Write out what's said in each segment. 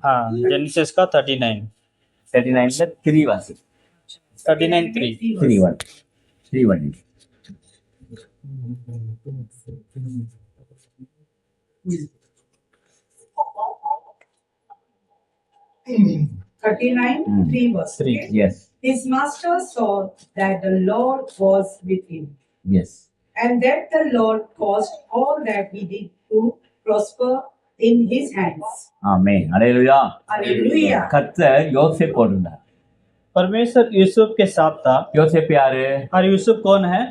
हाँ जेनेसिस का 39 39 3 वासी 39:3 3:1 39, 3 verse. 3 Okay? yes His master saw that the Lord was with him, yes and that the Lord caused all that he did to prosper in his hands. Amen hallelujah Hallelujah. கர்த்தர் யோசேப்போடு இருந்தார் परमेश्वर यूसुफ के साथ था। யோசேப்பு யாரு और यूसुफ कौन है?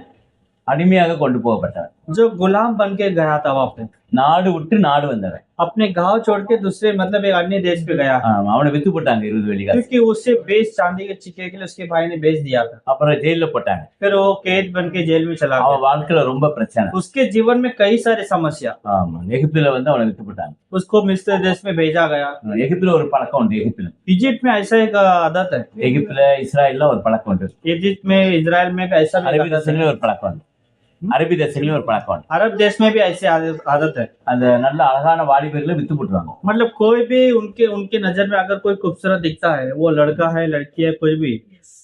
அடிமையாக கொண்டு போகப்பட்டவர் जो गुलाम बन के गया था वहां पे, நாடு விட்டு நாடு வந்தவன் अपने गांव छोड़ के दूसरे मतलब एक अन्य देश पे गया, அவனை வித்து போட்டாங்க 20 வெள்ளிக்காசு क्योंकि उससे बेच चांदी के सिक्के के लिए उसके भाई ने बेच दिया था। அப்புறம் ஜெயில போட்டாங்க फिर वो कैद बन के जेल में चला அவன் गया। வாழ்க்கையில ரொம்ப பிரச்சனை उसके जीवन में कई सारी समस्या, ஆமா எகிப்துல வந்து அவனை வித்து போட்டாங்க उसको मिस्र देश में भेजा गया। எகிப்துல ஒரு பழக்கம் உண்டு எகிப்துல इजिप्ट में ऐसा एक आदत है, எகிப்துல இஸ்ராயல்ல ஒரு பழக்கம் உண்டு इजिप्ट में इजराइल में भी ऐसा भी அரபி आदत है। தேசத்துல ஒரு பழக்கம் உண்டு அரபி தேசத்துல ஒரு பழக்கம் உண்டு अरब देश में भी ऐसी आदत है। அந்த நல்ல அழகான வாலிபர்களை வித்து போட்டுருவாங்க मतलब कोई भी उनके उनके नजर में अगर कोई खूबसूरत दिखता है, वो लड़का है लड़की है कोई भी,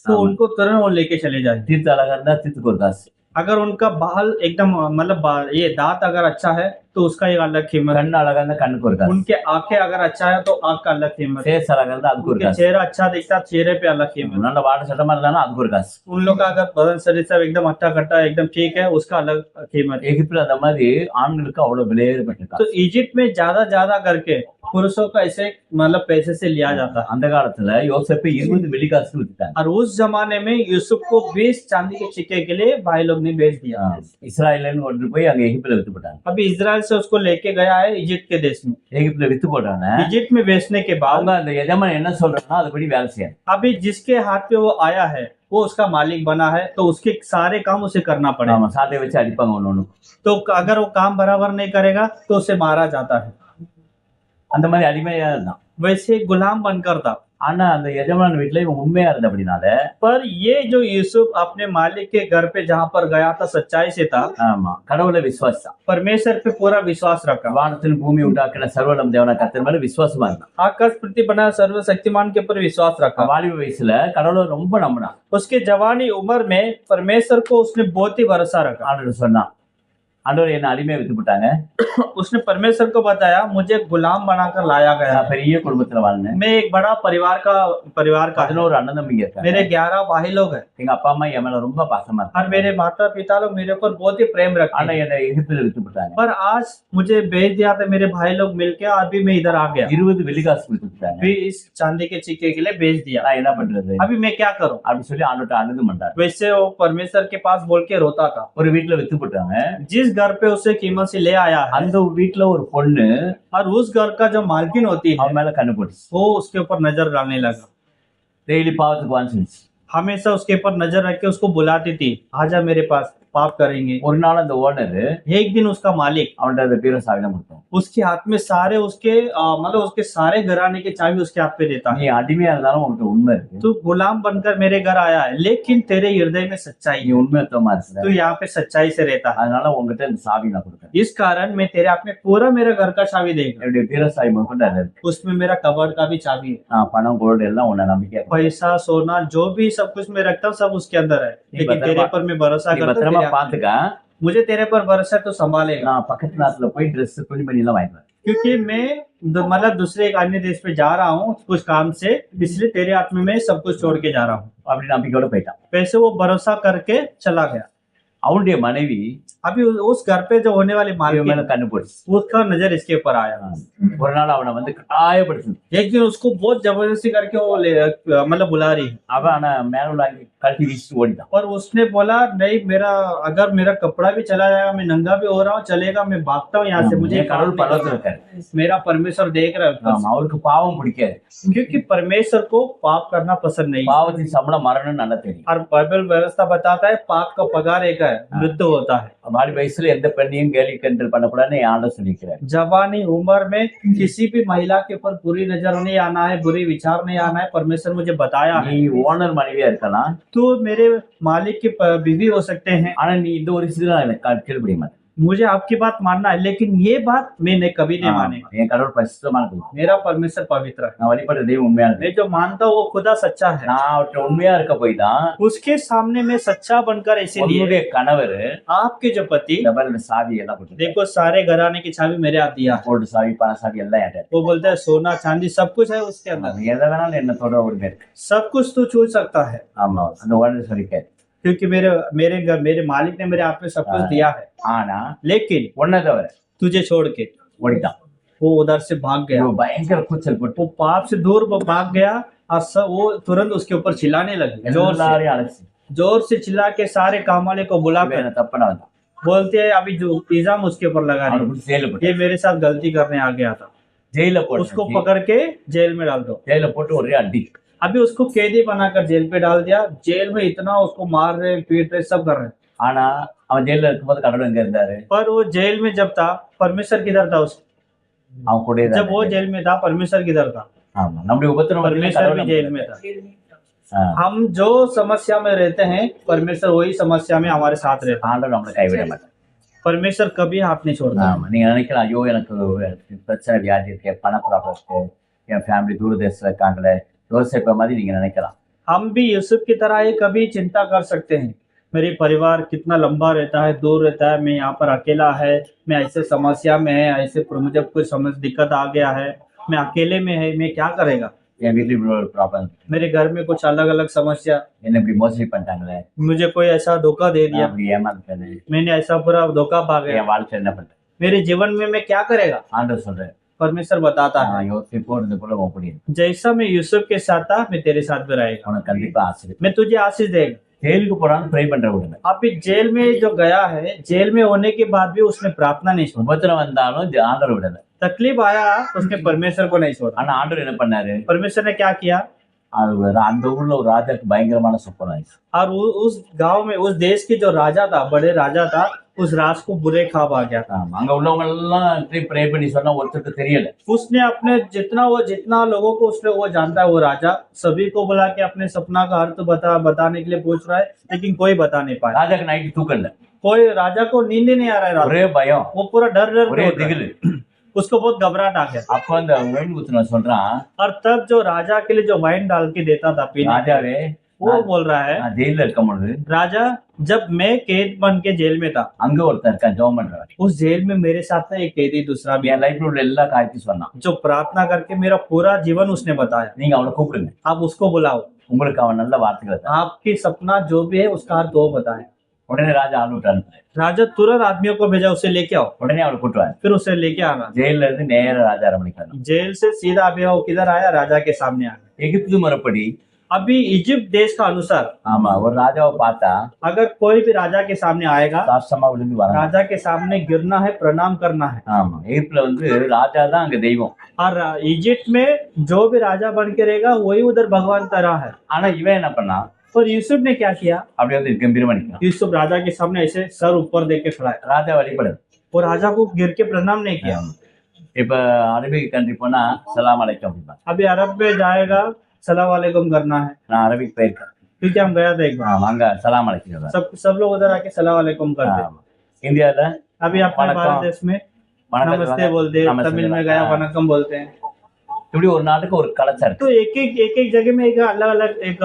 तो हाँ। उनको तुरंत वो लेके चले जाए। தீர்த்து அழகா இருந்தா தீர்த்துக்கு ஒரு காசு अगर उनका बाल एकदम मतलब ये दांत अगर अच्छा है तो उसका एक अलग कीमत है। கண் அழகா இருந்தா கண்ணுக்கு ஒரு காசு, उनके आंखें अगर अच्छा है तो आंख का अलग कीमत है। ஃபேஸ் அழகா இருந்தா அதுக்கு ஒரு उनके காசு, चेहरा अच्छा दिखता है, चेहरे पे अलग कीमत है। நல்ல வாட்ட சட்டமா இருந்தாலும் அதுக்கு ஒரு காசு. उन लोग का अगर बदन शरीर सब एकदम हट्टा कट्टा एकदम ठीक है, उसका अलग कीमत है। எகிப்துல அந்த மாதிரி ஆண்களுக்கு அவ்வளவு விலையேறப்பட்டிருக்காங்க. तो इजिप्ट में ज्यादा करके पुरुषों का ऐसे मतलब पैसे से लिया जाता है। அந்த காலத்துல யோசேப்பை 20 வெள்ளிக்காசு வித்துட்டாங்க. और उस जमाने में यूसुफ को 20 चांदी के सिक्के के लिए भाई लोग ने बेच दिया। இஸ்ராயேல்னு கொண்டு போய் அங்க எகிப்துல வித்து போட்டாங்க. अभी इजराइल से उसको लेके गया है इजिप्ट के देश में। எகிப்துல வித்து போட்டாங்க. इजिप्ट में बेचने के बाद அவங்க அந்த எஜமான் என்ன சொல்றாங்கன்னா அதுபடி வேலை செய்யணும். अभी जिसके हाथ पे वो आया है वो उसका मालिक बना है, तो उसके सारे काम उसे करना पड़ेगा। ஆமா, சாட்டை வச்சு அடிப்பாங்க ஒண்ணு. तो अगर वो काम बराबर नहीं करेगा तो उसे मारा जाता है। அந்த மாதிரி அடிமையா இருந்தான். वैसे गुलाम बनकर था। ஆனா அந்த எஜமான் வீட்டுல இவன் உண்மையா இருந்தபடினால पर ये जो यूसुफ अपने मालिक के घर पे जहाँ पर गया था सच्चाई से था, ஆமா கடவுளை விசுவாசித்தான். परमेश्वर पे पूरा विश्वास रखा। வானத்தில் பூமி உண்டாக்கின சர்வலம் தேவனா கர்த்தர் மேல விசுவாசமா இருந்தான். आकाश पृथ्वी बना सर्वशक्तिमान के ऊपर विश्वास रखा। வாலிப வயசுல கடவுளை ரொம்ப நம்பினான். उसके जवानी उम्र में परमेश्वर को उसने बहुत ही भरोसा रखा। ஆண்டவர் சொன்னான், ஆண்டவர் என்ன அடிமையா வித்து போட்டாங்க, उसने परमेश्वर को बताया मुझे गुलाम बनाकर लाया गया நான் है। பெரிய குடும்பத்துல வாழ்ந்தேன், मैं एक बड़ा परिवार का 11 அண்ணன் தம்பிங்க இருக்காங்க, मेरे 11 भाई लोग हैं எங்க அப்பா அம்மா என் மேல ரொம்ப பாசமா और இருக்காங்க. मेरे माता पिता लोग मेरे ऊपर बहुत ही प्रेम रखते ஆனா हैं। என்னை எகிப்துல வித்து போட்டாங்க. पर आज मुझे भेज दिया था मेरे भाई लोग मिलके, अभी मैं इधर आ गया। 20 வெள்ளிக்காசு வித்து போட்டாங்க. भी इस चांदी के सिक्के के लिए भेज दिया। நான் என்ன பண்றது अभी मैं क्या करूं? அப்படி சொல்லி ஆண்டவர்ட்ட அழுது மண்டார். वैसे वो परमेश्वर के पास बोल के रोता था। ஒரு வீட்டுல வித்து போட்டாங்க. जिस घर पे उसे कीमत से ले आया है அந்த வீட்டுல ஒரு பொண்ணு और उस घर का जो मालकिन होती है அவன் மேல கண்ணு போட்டுச்சு. वो उसके ऊपर नजर डालने लगा। டெய்லி பாவத்துக்கு வாஞ்சிச்சு. हमेशा उसके ऊपर नजर रख के उसको बुलाती थी, आजा मेरे पास पाप करेंगे। ஒரு நாள் அந்த ஓனர் एक दिन उसका मालिक அவன்கிட்ட அந்த பீரோ சாவிதான் கொடுத்தான். उसके हाथ में सारे उसके मतलब उसके सारे घराने के चाबी उसके हाथ पे देता நீ है। அடிமையா இருந்தாலும் உன்கிட்ட உண்மை இருக்கு, तू गुलाम बनकर मेरे घर आया है लेकिन तेरे हृदय में सच्चाई நீ है, உண்மையத்தமா இருக்கிற, तू यहाँ पे सच्चाई से रहता है। அதனால உங்ககிட்ட இந்த சாவி நான் கொடுக்குறேன். इस कारण मैं तेरे हाथ में पूरा मेरा घर का चाबी देगा। என்னுடைய பீரோ சாவி மட்டும் அதுல இருக்கு. उसमें मेरा कबर्ड का भी चाबी है। நான் பணம் கோல்டு எல்லாம் உன்னை நம்பிக்கையா கொடுக்கிறேன். पैसा सोना जो भी सब कुछ मैं रखता हूँ सब उसके अंदर है, लेकिन बदरमा- तेरे पर मैं भरोसा நீ करता हूँ, பத்திரமா तेरे हाथ में। பாத்துக்க. मुझे तेरे पर भरोसा है, तो संभालेगा। நான் பக்கத்து நாட்டுல போய் ட்ரெஸ் துணிமணி எல்லாம் வாங்கிடுவேன். क्योंकि मैं मतलब दूसरे एक अन्य देश पे जा रहा हूँ कुछ काम से, इसलिए तेरे हाथ में मैं सब कुछ छोड़ के जा रहा हूँ। அப்படி நம்பிக்கையோட போயிட்டான். वैसे वो भरोसा करके चला गया। அவனுடைய மனைவி अभी उस घर पे जो होने वाली இவன் मालकिन மேல கண்ணு போட்டுச்சு. उसका नजर इसके ऊपर आया। ஒரு நாள் அவனை வந்து காயப்படுத்து. एक दिन उसको बहुत जबरदस्ती करके वो मतलब बुला रही है அவன் ஆனா மேல உள்ள கழட்டி வீசிட்டு ஓடிட்டான். और उसने बोला नहीं, मेरा अगर मेरा कपड़ा भी चला जाएगा, मैं नंगा भी हो रहा हूँ, चलेगा, मैं भागता हूँ यहाँ से, मुझे என் கடவுள் काम नहीं பரலோகத்துல करना। இருக்காரு. मेरा परमेश्वर देख रहा है ऊपर ஆமா, அவருக்கு பாவம் பிடிக்காது. से। क्योंकि परमेश्वर को पाप करना पसंद नहीं है। பாவத்தின் சம்பளம் மரணம் நல்லா தெரியும். और बाइबल व्यवस्था बताता है पाप का पगार एक है, मृत्यु होता है। வாலி வயசுல எந்த பெண்ணையும் கேலி கிண்டல் பண்ணக்கூடாதுன்னு என் ஆண்டவர் சொல்லியிருக்கிறார். जवानी उम्र में किसी भी महिला के ऊपर बुरी नजर नहीं आना है, बुरी विचार नहीं आना है, परमेश्वर मुझे बताया நீ है। ஓனர் மனைவியா இருக்கலாம், तो मेरे मालिक की बीवी हो सकते हैं, ஆனா நீ இந்த ஒரு விஷயத்துல எனக்கு கீழ்படிய மாட்டேன். मुझे आपकी बात मानना है, लेकिन ये बात मैंने कभी नहीं मानी। என் கடவுள் பரிசுத்தமானது. मेरा परमेश्वर पवित्र है, நான் வழிபடுற தெய்வம் உண்மையானது. मैं जो मानता हूँ वो खुदा सच्चा है। நான் அவர்கிட்ட உண்மையா இருக்க போய் தான் उसके सामने मैं सच्चा बनकर इसीलिए உன்னுடைய கணவர் आपके जो पति, இந்த மாதிரி இந்த சாவி எல்லாம் கொடுத்து देखो सारे घराने की चाबी मेरे हाथ दिया है। கோல்டு சாவி பண சாவி எல்லாம் என்கிட்ட. वो बोलता है सोना चांदी सब कुछ है उसके अंदर, எதை வேணாலும் என்ன தொட உரிமை இருக்கு. सब कुछ तू छू सकता है। ஆமா, அந்த ஓனர் சொல்லிட்டாரு. क्योंकि मेरे मालिक ने मेरे हाथ में सब कुछ दिया है, ஆனா लेकिन ஒன்ன தவிர तुझे छोड़ के ஓடிட்டான். वो उधर से भाग गया। இவன் பயங்கர கூச்சல் போட்டு वो पाप से दूर भाग गया और वो तुरंत उसके ऊपर चिल्लाने लगे, எல்லாரையும் அழைச்சு जोर से चिल्ला के सारे काम वाले को இவன் बुलाकर என்ன தப்புனா வந்தான். बोलते हैं अभी जो इल्जाम उसके ऊपर लगा அவனை रही है, பிடிச்சி ஜெயில போட்டு ये मेरे साथ गलती करने आ गया था, ஜெயில उसको போட்டு पकड़ के जेल में डाल दो। ஜெயில போட்டு ஒரே அடி. अभी उसको कैदी बनाकर जेल पे डाल दिया। जेल में इतना उसको मार रहे पीट रहे सब कर रहे, ஆனா அவன் ஜெயில இருக்கும்போது கடவுள் எங்க இருந்தாரு? पर वो जेल में जब था परमेश्वर किधर था उसके? அவன் கூட जब वो जेल में था परमेश्वर किधर था? ஆமா, நம்முடைய உபத்திரம் परमेश्वर भी जेल में था। हम जो समस्या में रहते हैं परमेश्वर वही समस्या में हमारे साथ रहता है। ஆண்டவர் நம்மளை கைவிட மாட்டார். परमेश्वर कभी हाथ नहीं छोड़ता। ஆமா, நீங்க நினைக்கலாம் ஐயோ எனக்கு பிரச்சனை வியாதி இருக்கு, பண ப்ராப்ளம் இருக்கு, என் ஃபேமிலி தூரதேசத்துல இருக்காங்களே, யோசேப்ப மாதிரி நீங்க நினைக்கலாம். हम भी यूसुफ की तरह ही कभी चिंता कर सकते हैं, मेरी परिवार कितना लंबा रहता है, दूर रहता है, मैं यहाँ पर अकेला है, मैं ऐसे समस्या में है, ऐसे मुझे कोई दिक्कत आ गया है, मैं अकेले में है, मैं क्या करेगा? என் வீட்டுல இப்படி ஒரு ப்ராப்ளம், मेरे घर में कुछ अलग अलग समस्या, என்ன இப்படி மோசடி பண்ணிட்டாங்களே, मुझे कोई ऐसा धोखा दे நான் दिया, அப்படி ஏமாந்துட்டேனே, मैंने ऐसा पूरा धोखा पा गया, என் வாழ்க்கை என்ன பண்றேன்? मेरे जीवन में मैं क्या करेगा? ஆண்டவர் சொல்றேன், परमेश्वर बताता है, யோசிப்போ இருந்த போல உன் அப்படி जैसा मैं यूसुफ के साथ था, मैं तेरे साथ भी रहेगा, உனக்கு கண்டிப்பா ஆசீர்வாதம். मैं तुझे आशीष देगा। ஜெயிலுக்கு போறான்னு ப்ரே பண்ற உடனே, अभी जेल में जो गया है, जेल में होने के बाद भी उसने प्रार्थना नहीं सुनी, உபத்திரம் வந்தாலும் ஆண்டவர் விடல. तकलीफ आया उसने परमेश्वर को नहीं छोड़ा। ஆனா ஆண்டவர் என்ன பண்ணாரு, परमेश्वर ने क्या किया, அந்த ஊர்ல ஒரு ராஜாக்கு பயங்கரமான சொப்பனம் ஆயிடுச்சு. और उस गांव में उस देश की जो राजा था, बड़े राजा था, उस राज को बुरे ख्वाब आ गया। ஆமா, அங்க உள்ளவங்க எல்லாம் ப்ரே பண்ணி சொன்னா ஒருத்தருக்கு தெரியல. उसने अपने जितना लोगों को उसने वो जानता है, वो राजा सभी को बुला के अपने सपना का अर्थ बताने के लिए पूछ रहा है, लेकिन कोई बता नहीं पाया। ராஜாக்கு நைட்டு தூக்கம் இல்ல, कोई राजा को नींद ही नहीं आ रहा है रात ஒரே में। பயம், वो पूरा डर डर ஒரே के उठ रहा है। திகிலு. उसको बहुत घबराहट आ गया। அப்ப அந்த ஒயின் ஊத்துன சொல்றான், और तब जो राजा के लिए जो वाइन डाल के देता था पीने, ராஜாவே वो बोल रहा है, நான் ஜெயில இருக்கும் பொழுது राजा जब मैं कैद बन के जेल में था, அங்க ஒருத்தன் இருக்கான் ஜெபம் பண்றவன், उस जेल में मेरे साथ ना एक कैदी दूसरा भी है, என் லைஃப்ல உள்ள எல்லா காரியத்தையும் சொன்னான். जो प्रार्थना करके मेरा पूरा जीवन उसने बताया। நீங்க அவனை கூப்பிடுங்க, आप उसको बुलाओ, உங்களுக்கு அவன் நல்ல வார்த்தைகளை தரான். आपकी सपना जो भी है उसका अर्थ वो बताए। உடனே ராஜா ஆள் விட்டான், राजा तुरंत आदमियों को भेजा, उसे लेके आओ। உடனே அவனை கூட்டுவான். फिर उसे लेके आना, ஜெயில இருந்து நேர ராஜா அரமனைக்கு வரணும். जेल से सीधा अभी वो किधर आया, राजा के सामने आया। எகிப்து முறைப்படி अभी इजिप्ट देश का अनुसार ஆமா ஒரு ராஜாவை பார்த்தா अगर कोई भी राजा के सामने आएगा, சாஷ்டமா விழுந்து வரணும். राजा के सामने गिरना है, प्रणाम करना है। ஆமா, எகிப்துல ராஜா தான் அங்க தெய்வம். और इजिप्ट में जो भी राजा बन के रहेगा वही उधर भगवान तरह है। ஆனா இவன் என்ன பண்ணா, और यूसुफ ने क्या किया, அப்படி கம்பீரமா நிக்கிறான். यूसुफ राजा के सामने ऐसे सर ऊपर दे के खड़ा है, ராஜா வழிபடு. और राजा को गिर के प्रणाम नहीं किया। இப்ப அரபிக் கண்ட்ரி போனா சலாம் அலைக்கும் அப்படின்னா, अभी अरब में जाएगा, सलाम वालेकुम करना है, நான் அரபிக் போயிருக்கேன். क्योंकि हम गया था एक बार, அங்க சலாம் அலைக்கும். सब लोग उधर आके सलाम वालेकुम करते हैं। இந்தியால अभी अपने वनक्कम, भारत देश में வணக்கம் नमस्ते बोलते हैं, नमस्ते तमिल में गया वनक्कम बोलते हैं। இப்படி ஒரு நாட்டுக்கு ஒரு கலாச்சாரம் இருக்கு. तो एक जगह में एक अलग अलग एक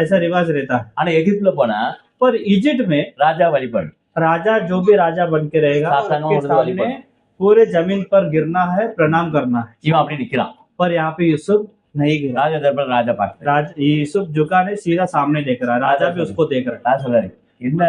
ऐसा रिवाज रहता है। ஆனா எகிப்துல போனா पर इजिप्ट में ராஜா வழிபடு. राजा जो भी राजा बन के रहेगा, शासन उसके और सामने वाली पूरे जमीन पर गिरना है, प्रणाम करना है। இவன் அப்படி நிக்கிறான். पर यहाँ पे यूसुफ नहीं गिरा, ராஜா தரப்புல ராஜா பார்க்க यूसुफ झुका नहीं, सीधा सामने देख रहा है, राजा भी उसको देख रहा நான் சொல்றாரு, என்ன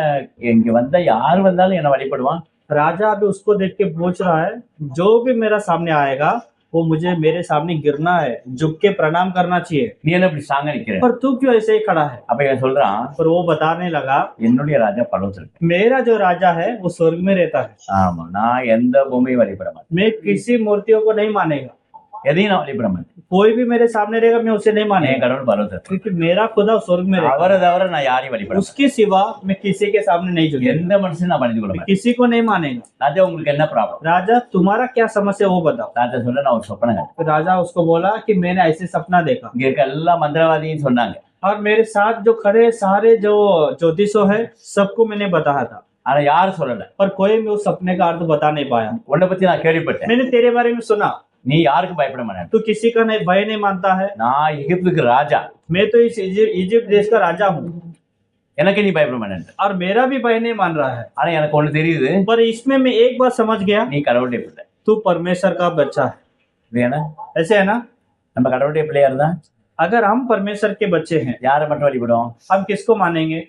இங்க வந்தா யார் வந்தாலும் என்ன வழிபடுவான். है। राजा भी उसको देख के पूछ रहा है, जो भी मेरा सामने आएगा वो मुझे मेरे सामने गिरना है, झुक के प्रणाम करना चाहिए। நீ என்ன இப்படி சாங்க நிக்கிற? पर तू क्यों ऐसे ही खड़ा है? அப்ப இவன் சொல்றான், पर वो बताने लगा, என்னுடைய ராஜா பரலோகத்துல இருக்கு. मेरा जो राजा है वो स्वर्ग में रहता है, ஆமா, நான் எந்த பூமியும் வழிபட மாட்டேன், मैं किसी मूर्तियों को नहीं मानेगा, எதையும் நான் வழிபட மாட்டேன். कोई भी मेरे सामने रहेगा मैं उसे नहीं என் मानेगा, கடவுள் பரலோகத்துல இருக்கு. क्योंकि मेरा खुदा स्वर्ग में रहता அவரை தவிர நான் யாரையும் வழிபட है, மாட்டேன். उसके सिवा मैं किसी के सामने नहीं झुकेगा, எந்த மனுஷனும் நான் பணிந்து கொள்ள மாட்டேன். किसी को नहीं मानेगा। ராஜா உங்களுக்கு என்ன ப்ராப்ளம்? राजा तुम्हारा क्या समस्या वो बताओ। ராஜா சொல்ல, நான் ஒரு சொப்பனம் கண்டேன். तो राजा उसको बोला कि मैंने ऐसे सपना देखा, இங்க இருக்க எல்லா மந்திரவாதியும் சொன்னாங்க, और मेरे साथ जो खड़े सारे जो ज्योतिषों है सबको मैंने बताया था, ஆனா யாரும் சொல்லல. पर कोई भी उस सपने का अर्थ बता नहीं पाया। உன்னை பத்தி நான் கேள்விப்பட்டேன், मैंने तेरे बारे में सुना, நீ யாருக்கும் பயப்பட மாட்டேன். तू किसी का नहीं भय नहीं मानता है, நான் எகிப்துக்கு ராஜா, मैं तो इस इजिप्ट देश का राजा हूँ, எனக்கு நீ பயப்பட மாட்டேன். और मेरा भी भय नहीं मान रहा है। ஆனா எனக்கு ஒண்ணு தெரியுது, पर इसमें मैं एक बात समझ गया, நீ கடவுளுடைய பிள்ளை. तू परमेश्वर का बच्चा है। இது ஏன்னா ऐसे है ना, நம்ம கடவுளுடைய பிள்ளையா இருந்தா अगर हम परमेश्वर के बच्चे हैं, யாரை மட்டும் வழிபடும்? हम किसको मानेंगे?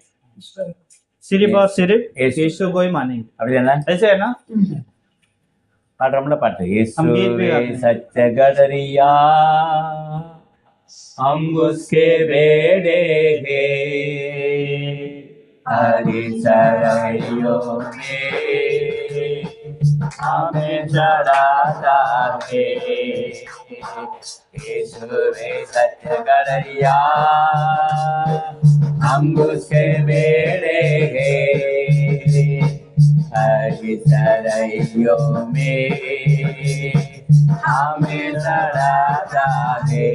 सिर्फ और सिर्फ यीशु। यीशु को ही मानेंगे, அப்படி என்ன ऐसे है ना। பாடுறோம்ல பாட்டு, हम गीत भी இயேசுவே गाते हैं। सच्चे गडरिया हम उसके बेड़े हैं, हरी चढ़ाइयों में हमें चढ़ाता है। यीशुवे सच्चे गडरिया हम उसके बेड़े हैं, हरी चढ़ाइयों में हमें चढ़ाता है।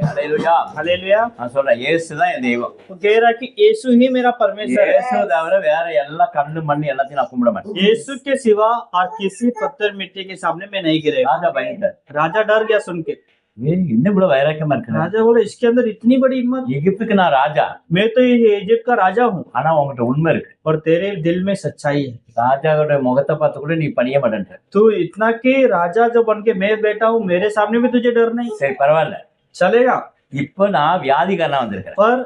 Hallelujah, hallelujah. நான் சொல்றேன், இயேசுதான் என் தெய்வம். वो कह रहा कि यीशु ही मेरा परमेश्वर இயேசு है, தவிர வேற எல்லா கல்லு மண்ணு எல்லாத்தையும் நான் கும்பிட மாட்டேன். यीशु के सिवा और किसी पत्थर मिट्टी के सामने मैं नहीं गिरेगा। ராஜா பயந்தார். राजा डर गया सुन के, என்ன இவ்வளவு வைராக்கியமா இருக்கிற? राजा बोले इसके अंदर इतनी बड़ी हिम्मत, எகிப்துக்கு நான் ராஜா, मैं तो ये इजिप्ट का राजा हूँ ஆனா உங்ககிட்ட உண்மை இருக்கு. और तेरे दिल में सच्चाई है। ராஜாவோட முகத்தை பார்த்து கூட நீ பணிய மாட்டேன்ற. तू इतना कि राजा जो बन के मैं बैठा हूँ, मेरे सामने भी तुझे डर नहीं, சரி பரவாயில்ல, चलेगा। இப்ப நான் வியாதிகாரனா வந்திருக்கிறேன். पर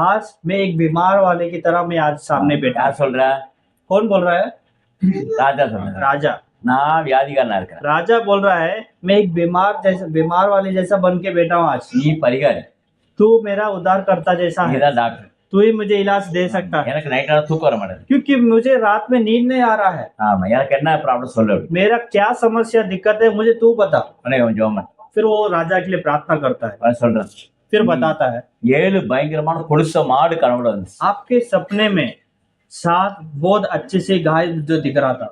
आज मैं एक बीमार वाले की तरह मैं आज सामने बैठा। யார் சொல்ற? कौन बोल रहा है? ராஜா சொல்ற. राजा। நான் வியாதிகாரனா இருக்கிறேன். राजा बोल रहा है मैं एक बीमार वाले जैसा बन के बैठा हूँ आज। நீ பரிகாரி, तू मेरा उद्धार करता जैसा है, நீதான் டாக்டர். तू ही मुझे इलाज दे सकता है, எனக்கு நைட் ஆனா தூக்கம் வர மாட்டேங்குது. क्योंकि मुझे रात में नींद नहीं आ रहा है। ஆமா, எனக்கு என்ன ப்ராப்ளம் சொல்லு. मेरा क्या समस्या दिक्कत है मुझे तू बता। உடனே கொஞ்சம் ஜெபம் பண்ணு. फिर वो राजा के लिए प्रार्थना करता है, அவன் சொல்றான், फिर बताता है 7 பயங்கரமான கொழுத்த மாடு கனவுல வந்துச்சு. आपके सपने में 7 बहुत अच्छे से गाय जो दिख रहा था,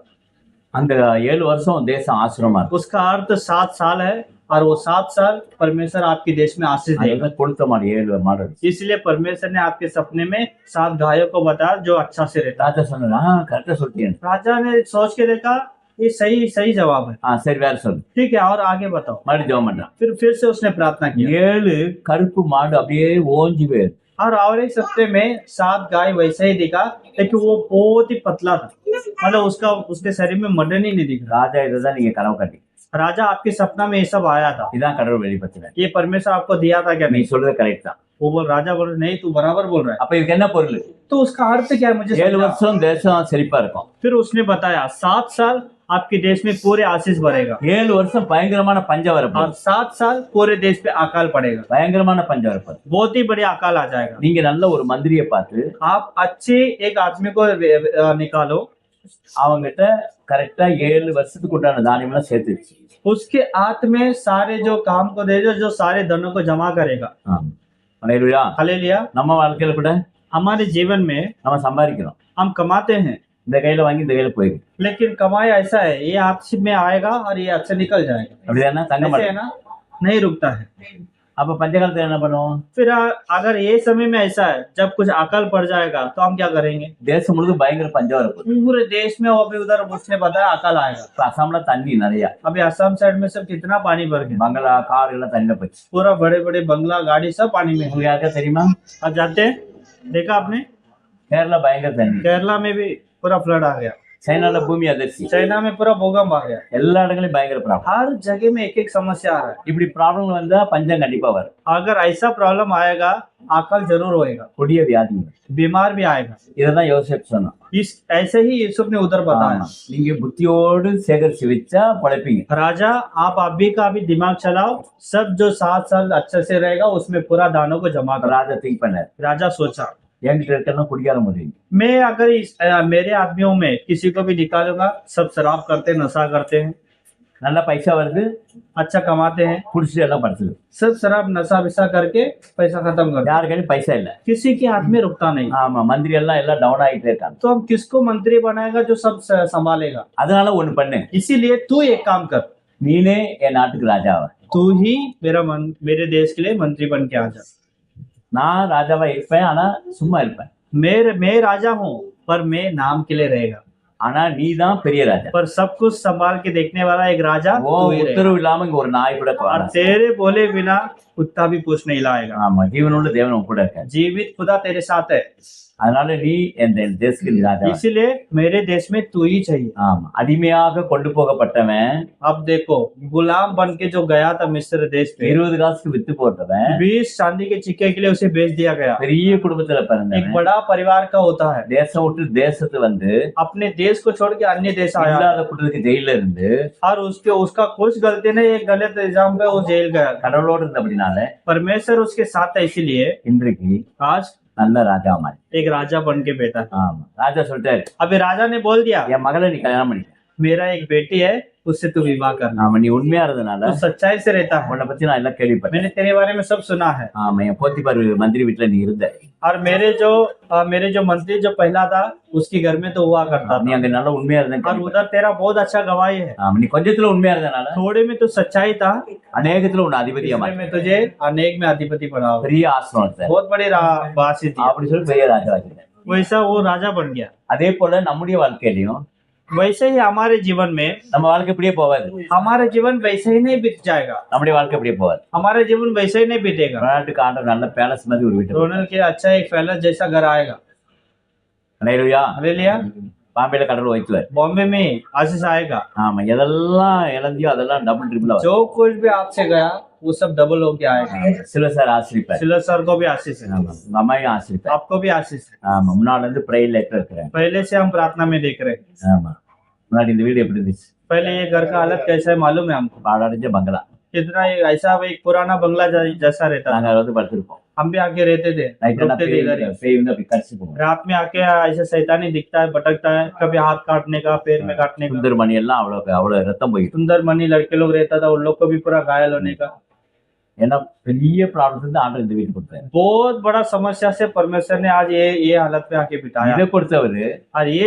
அந்த 7 வருஷம் தேசம் ஆசிரமா இருக்கும். उसका अर्थ 7 साल है और वो 7 साल परमेश्वर आपके देश में आशीष देगा। அதுல கொழுத்த மாடு 7 மாடு இருந்துச்சு. इसलिए परमेश्वर ने आपके सपने में 7 गायों को बताया जो अच्छा से रहता ராஜா சொன்னா கரெக்டா சொல்லிட்டேன். है। राजा ने सोच के देखा ये सही जवाब है, சரி வேற சொல்லு. ठीक है और आगे बताओ। மறுபடியும் ஜெபம் பண்றான். फिर से उसने प्रार्थना की 7 கருப்பு மாடு அப்படியே ஓஞ்சி போயிரு. और एक सप्ते में 7 गाय वैसे ही दिखा, लेकिन वो बहुत ही पतला था, मतलब उसके शरीर में मडन ही नहीं दिख रहा। ராஜா இதுதான் நீங்க கனவு கட்டி. राजा आपके सपना में ये सब आया था, இதான் கடவுள் வெளிப்படுத்தினார். ये परमेश्वर आपको दिया था क्या? நீ नहीं। சொல்றது கரெக்ட் தான். वो बोल राजा बोल नहीं तू बराबर बोल रहा है। அப்ப இதுக்கு என்ன பொருள்? तो उसका अर्थ क्या है मुझे 7 समझा। வருஷம் தேசம் செழிப்பா இருக்கும். फिर उसने बताया 7 साल आपके देश में पूरे आशीष भरेगा 7 வருஷம் பயங்கரமான பஞ்சம் और வரப்போகுது. 7 साल पूरे देश पे अकाल पड़ेगा, பயங்கரமான பஞ்சம் வரப்போகுது. बहुत ही बड़ी अकाल आ जाएगा। நீங்க நல்ல ஒரு மந்திரியை பார்த்து आप अच्छे एक आदमी को निकालो, அவங்ககிட்ட கரெக்டா 7 வருஷத்துக்கு உண்டான தானியம் எல்லாம் சேர்த்து வச்சு. उसके हाथ में सारे जो काम को दे दो, जो सारे धनों को जमा करेगा। அல்லேலூயா. हालेलुया। நம்ம வாழ்க்கையில கூட हमारे जीवन में நம்ம சம்பாதிக்கிறோம். हम कमाते हैं, இந்த கையில வாங்கி இந்த கையில போயிடும். लेकिन कमाई ऐसा है ये हाथ में आएगा और ये हाथ से निकल जाएगा, அப்படிதானே? தங்க ऐसे है மாட்டோம். ना, नहीं रुकता है। அப்ப பஞ்சகாலத்துல என்ன பண்ணுவோம்? फिर अगर ये समय में ऐसा है जब कुछ अकाल पड़ जाएगा तो हम क्या करेंगे? தேசம் முழுதும் பயங்கர பஞ்சம் வரப்போகுது. पूरे देश में वो अभी उधर उसने बताया अकाल आएगा। இப்ப அசாம்ல தண்ணி நிறைய, अभी असम साइड में सब कितना पानी भर गया, பங்களா கார் எல்லாம் தண்ணில போச்சு. पूरा बड़े बड़े बंगला गाड़ी सब पानी में है। உங்களுக்கு யாருக்கா தெரியுமா? अब जाते हैं, देखा आपने கேரளா பயங்கர தண்ணி, केरला में भी पूरा फ्लड आ गया, சைனால பூமி அதிர்ச்சி, चाइना में पूरा भूकंप आ गया, எல்லா இடங்களையும் பயங்கர ப்ராப்ளம். हर जगह में एक समस्या आ रहा है। இப்படி ப்ராப்ளம் வந்தா பஞ்சம் கண்டிப்பா வரும். अगर ऐसा प्रॉब्लम आएगा अकाल जरूर होएगा, கொடிய வியாதி வரும். बीमार भी आएगा। இததான் யோசேப் சொன்னான். इस ऐसे ही यूसुफ ने उधर बताया। ஆமா. நீங்க புத்தியோடு சேகரிச்சு வச்சா பழைப்பீங்க. राजा आप अभी का भी दिमाग चलाओ, सब जो 7 साल अच्छे से रहेगा उसमें पूरा दानों को जमा करो। ராஜா திங்க் பண்ணார், राजा सोचा என்கிட்ட இருக்கலாம் குடிக்கார முடியும். मैं अगर मेरे आदमियों में किसी को भी निकालूंगा, सब शराब करते नशा करते हैं, நல்லா பைசா வருது, अच्छा कमाते हैं, குடிச்சிட்டு எல்லாம் படுத்துது. सब शराब नशा विशा करके पैसा खत्म कर, யாரு கையிலும் பைசா இல்ல. किसी के हाथ में रुकता नहीं। ஆமா, மந்திரி எல்லாம் டவுன் ஆகிட்டே இருக்காங்க. तो हम किसको मंत्री बनाएगा जो सब संभालेगा? அதனால ஒண்ணு பண்ணு, इसीलिए तू एक काम कर, நீனே என் நாட்டுக்கு ராஜாவா. तू ही मेरे देश के लिए मंत्री बन के आ जा। நான் ராஜாவா இருப்பேன், ஆனா சும்மா இருப்பேன். मैं राजा हूँ पर मैं नाम के लिए रहेगा, ஆனா நீ தான் பெரிய ராஜா. पर सब कुछ संभाल के देखने वाला एक राजा ஓ तू ही रहेगा। உத்தரவு இல்லாம இங்க ஒரு நாய் கூட और வராது. तेरे बोले बिना कुत्ता भी पूछ नहीं लाएगा। ஆமா, ஜீவனுள்ள தேவன் உன் கூட இருக்காரு. जीवित खुदा तेरे साथ है, அதனால நீ என் தேசத்துக்கு நீ ராஜா. इसीलिए मेरे देश में तू ही चाहिए। ஆமா, அடிமையாக கொண்டு போகப்பட்டவன், अब देखो गुलाम बन के जो गया था मिस्र देश पे, 20 காசுக்கு வித்து போட்டவன், 20 चांदी के सिक्के के लिए उसे बेच दिया गया। பெரிய குடும்பத்துல एक பிறந்தவன், बड़ा परिवार का होता है, தேசம் விட்டு தேசத்து வந்து अपने देश को छोड़ के अन्य देश आया இல்லாத குற்றத்துக்கு ஜெயில இருந்து और उसका कुछ गलती ने एक गलत इल्जाम पे वो जेल गया। கடவுளோடு இருந்தபடினால परमेश्वर उसके साथ है, इसीलिए இன்றைக்கு आज நல்ல ராஜா மாதிரி. एक राजा बन के बैठा। ஆமா, ராஜா சொல்லிட்டாரு, अभी राजा ने बोल दिया என் மகளை நீ கல்யாணம் பண்ணிக்க. मेरा एक बेटी है उससे तू विवाह करना, ஆமா, நீ உண்மையா இருந்தனால तू सच्चाई से रहता है, உன்னை பத்தி நான் எல்லாம் கேள்விப்பட்டேன். मैंने तेरे बारे में सब सुना है। ஆமா, என் போத்திபார் மந்திரி வீட்டுல நீ இருந்த, और मेरे जो मंत्री जो पहला था उसके घर में तो हुआ करता நீ था, அங்க நல்லா உண்மையா और இருந்த. उधर तेरा बहुत अच्छा गवाही है। ஆமா, நீ கொஞ்சத்துல உண்மையா இருந்தனால थोड़े में तो सच्चाई था, அநேகத்துல உன்னை அதிபதியா इसमें மாத்தி मैं तुझे अनेक में अधिपति बनाऊंगा, பெரிய ஆசிரமத்தை बहुत बड़ी बासी थी, அப்படி சொல்லி பெரிய ராஜா வச்சிருக்கேன். वैसा वो राजा बन गया। அதே போல நம்முடைய வாழ்க்கையிலையும் वैसे ही हमारे जीवन में நம்ம வாழ்க்கை இப்படியே போகாது. हमारा जीवन वैसे ही नहीं बीत जाएगा, நம்முடைய வாழ்க்கை இப்படியே போகாது. हमारा जीवन वैसे ही नहीं बीतेगा। விளையாட்டுக்கு ஆண்டவர் நல்ல பேலஸ் மாதிரி ஒரு வீட்டு रोनल के अच्छा एक पैलेस जैसा घर आएगा। அலையிலுயா. हालेलुया। பாம்பேல கடல் வைத்துவார். बॉम्बे में आशीष आएगा। ஆமா, எதெல்லாம் இழந்தியோ அதெல்லாம் டபுள் ட்ரிபிள் ஆகும். जो कुछ भी आपसे गया वो सब डबल होके आएगा। சிலர் ஆசிரிப்பார். सिलर सर को भी आशीष है, ஆமா, உங்க அம்மாவையும் ஆசிரிப்பார். आपको भी आशीष है। ஆமா, முன்னாடி இருந்து ப்ரேயர் லெட்டர் இருக்கிறேன். पहले से हम प्रार्थना में देख रहे हैं। ஆமா, முன்னாடி இந்த வீடு எப்படி இருந்துச்சு? पहले ये घर का हालत कैसा है मालूम है हमको? பாடாடிஞ்ச பங்களா. कितना ऐसा एक पुराना बंगला जैसा रहता था। நாங்க அதை வந்து படுத்திருப்போம். हम भी आके रहते थे, रुकते थे इधर ही। பேய் வந்து அப்படி கடிச்சு போகும். रात में आके ऐसे शैतानी दिखता है, भटकता है, कभी हाथ काटने का, पैर में काटने का। சுந்தர் மணி எல்லாம் அவ்வளவு ரத்தம் போயிட்டு. सुंदर मनी लड़के लोग रहता था, उन लोग को भी पूरा घायल होने का। ஏன்னா பெரிய ப்ராப்ளம் வந்து ஆண்டவர் இந்த வீட்டு கொடுத்தாரு. बहुत बड़ा समस्या से परमेश्वर ने आज ये हालत में आके बिठाया। இதை கொடுத்தவரு और ये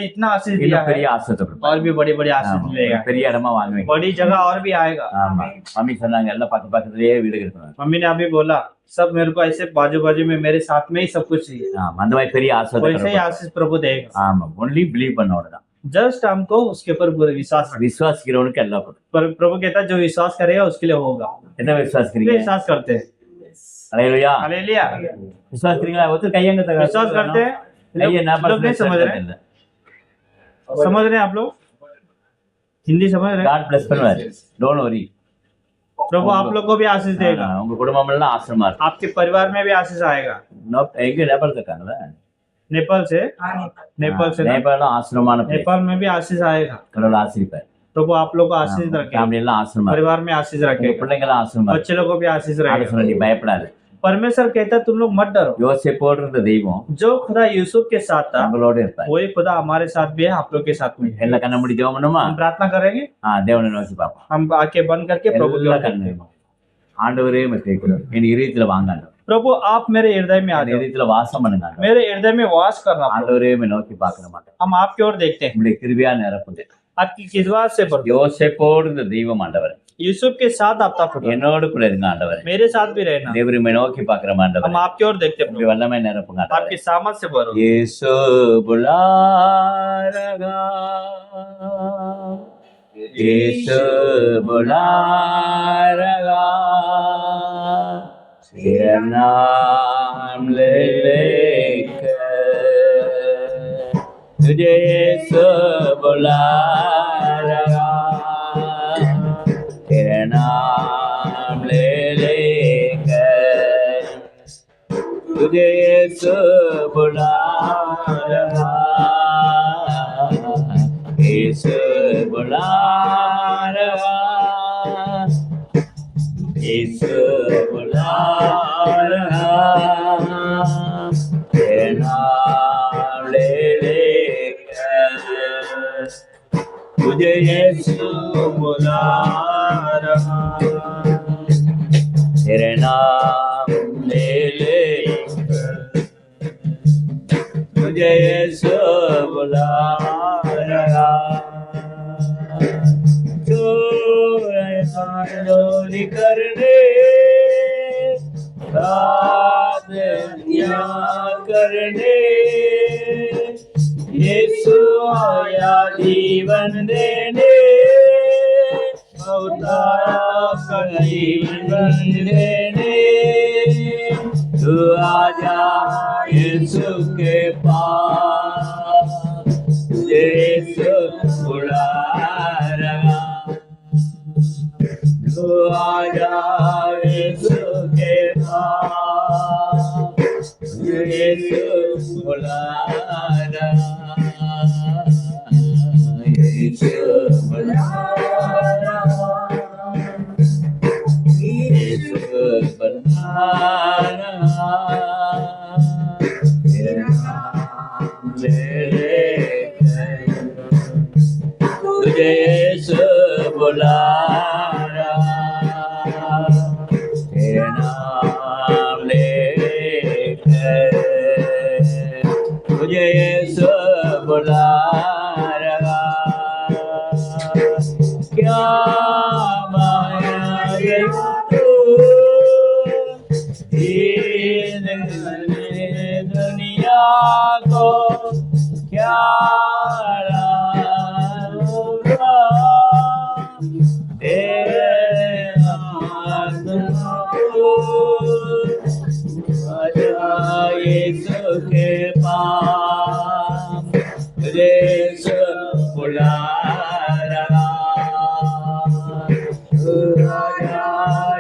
इतना आशीष दिया இன்னும் है, பெரிய ஆசீர்வாதம் கொடுப்பார். और भी बड़ी बड़ी आशीष ஆமா, मिलेगा, பெரிய இடமா வாங்குவீங்க. बड़ी जगह और भी आएगा। ஆமா, மம்மி சொன்னாங்க எல்லாம் பக்கத்துலயே வீடு இருக்கணும். मम्मी ने अभी बोला सब मेरे को ऐसे बाजू बाजू में मेरे साथ में ही सब कुछ चाहिए। ஆமா, அந்த மாதிரி பெரிய वैसे ही ஆசீர்வாதம். आशीष प्रभु देगा। ஆமா, ஒன்லி பிலீவ் பண்ணோட जस्ट हमको उसके ऊपर विश्वास रखना। விசுவாசிக்கிறவனுக்கு எல்லாம் கொடுக்கும். पर प्रभु कहता है जो विश्वास करेगा उसके लिए होगा। என்ன விசுவாசிக்கிறீங்க? इसलिए विश्वास करते हैं। அல்லேலூயா. हालेलुया। விசுவாசிக்கிறீங்களா? ஒருத்தர் கையங்க विश्वास करते हैं। கையை நான் लोग नहीं समझ रहे, समझ रहे हैं आप लोग? हिंदी समझ रहे हैं? காட் பிளஸ் பண்ணுவாரு. Don't worry. प्रभु आप लोग को भी आशीष देगा, உங்க குடும்பம் எல்லாம் ஆசீர்வாதமா இருக்கும். आपके परिवार में भी आशीष आएगा। எங்க நேபாள் இருக்காங்களா? नेपाल से नेपाल से ना? நேபாளம் ஆசீர்வாதமான place. नेपाल में भी आशीष आएगा। கடவுள் ஆசீர்வார். प्रभु आप लोग को आशीष रखे, ஃபேமிலி எல்லாம் ஆசீர்வாதம். परिवार में आशीष உங்க रखे, பிள்ளைங்க எல்லாம் ஆசீர்வாதம். बच्चे लोग को भी आशीष ஆட रहेगा। சொன்ன நீ பயப்படாத. परमेश्वर कहता है तुम लोग मत डरो, யோசேப்போடு இருந்த தெய்வம் जो खुदा यूसुफ के साथ था நம்மளோட இருப்பார். वही खुदा हमारे साथ भी है, आप लोग के साथ में है। எல்லா கண்ண மூடி ஜெபம் பண்ணுமா? हम प्रार्थना करेंगे, தேவனை நோக்கி பார்ப்போம். हम आंखें बंद करके प्रभु की எல்லா ओर கண்ணு देखेंगे। ஆண்டவரே கேட்கிறோம். என் இதயத்துல வாங்க ஆண்டவர். प्रभु आप मेरे हृदय में आ என் जाओ, இதயத்துல வாசம் பண்ணுங்க ஆண்டவர். मेरे हृदय में वास करना। ஆண்டவரே நோக்கி பார்க்கிற மாட்டேன். हम आपकी ओर देखते हैं, உங்களுடைய கிருபையா நிரப்புங்க. आपकी किसवा से भर दो। யோசேப்போடு இருந்த தெய்வம் ஆண்டவர் यूसुफ के साथ आपका खुदा என்னோடு கூட இருங்க ஆண்டவர். मेरे साथ भी रहना। தேவரை நோக்கி பார்க்கிற ஆண்டவர். हम आपकी ओर देखते हैं உங்களுடைய प्रभु, வல்லமை நிரப்புங்க ஆண்டவர். आपकी सामर्थ से भरो। यीशु बुला रहा, यीशु बुला रहा, तेरा नाम ले लेकर तुझे यीशु बुला रहा, तेरा नाम ले लेकर तुझे यीशु बुला रहा, यीशु बुला रहा, यीशु बुला रहा, तेरा नाम ले लेकर तुझे यीशु बुला रहा, तेरे नाम ले लेकर तुझे यीशु बुला रहा, चोरी करने प्रार्थना करने यीशु आया जीवन देने, अवतारा जीवन देने, तू आजा यीशु के पास, यीशु बुला रहा, तू आजा यीशु के पास, यीशु बुला रहा, यीशु बुला रहा, यीशु बुला रहा, तेरा नाम ले लेकर तुझे यीशु बुला रहा, तेरा नाम ले लेकर तुझे यीशु बुला रहा, क्या माया ये तू दीन दुनिया को, क्या तेरे आत्मा को राजा यीशु के पास यीशु बुला रहा राजा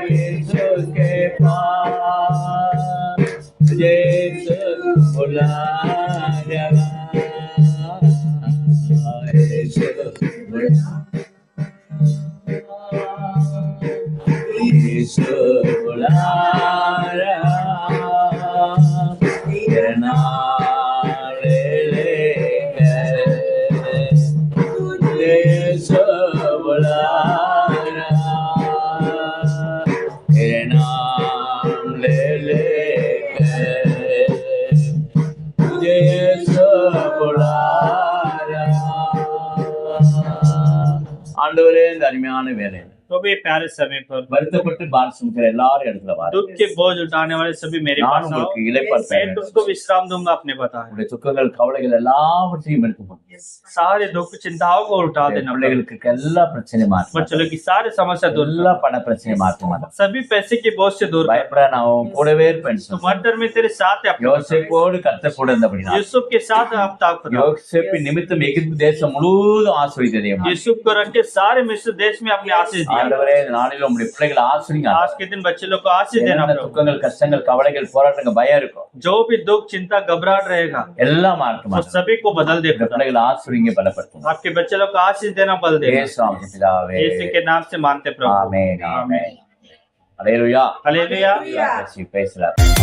यीशु के पास यीशु बुला रहा यीशु यीशु बुला रहा तेरा नाम ले लेकर यीशु बुला रहा तेरा नाम ले लेकर यीशु बुला रहा ஆண்டவரே இந்த அருமையான வேலை तो भी प्यारे समय पर வருத்தப்பட்டு பார் சுமக்கிற எல்லாரும் இடத்துல பாரு दुख के बोझ उठाने वाले सभी मेरे நான் पास आओ உங்களுக்கு இளைப்பாறுதேன் मैं तुमको विश्राम दूंगा अपने बताए உங்களுடைய துக்கங்கள் கவலைகள் எல்லாவற்றையும் எடுத்து போடுங்க सारे दुख चिंताओं को उठा देना பிள்ளைகளுக்கு எல்லா பிரச்சனையும் மாற்று बच्चों की सारी समस्या दूर எல்லா பண பிரச்சனையும் மாற்ற மாட்டோம் सभी पैसे के बोझ से दूर कर பயப்பட நான் உன் கூடவே இருப்பேன் तो मर्डर में तेरे साथ है अपने யோசேப்போடு கர்த்தர் கூட இருந்தபடினா यूसुफ के साथ आप ताकत யோசேப்பின் நிமித்தம் எகிப்து தேசம் முழுவதும் ஆசீர்வதித்ததே यूसुफ को रख के सारे मिस्र देश में अपने आशीष दिया ஆண்டவரே இந்த நாளில் உம்முடைய பிள்ளைகளை ஆசீர்வதிங்க आज के दिन बच्चे लोग को आशीष देना என்னென்ன प्रभु துக்கங்கள் கஷ்டங்கள் கவலைகள் போராட்டங்கள் பயம் இருக்கும் जो भी दुख चिंता घबराहट रहेगा எல்லாம் மாற்றும் वो सभी को बदल दे இந்த பிள்ளைகளை ஆசீர்வதிங்க பலப்படுத்துங்க आपके बच्चे लोग को आशीष देना बल दे இயேசு நாமத்தில் பிதாவே यीशु के नाम से मानते प्रभु ஆமென் ஆமென் அல்லேலூயா हालेलुया பேசலாம்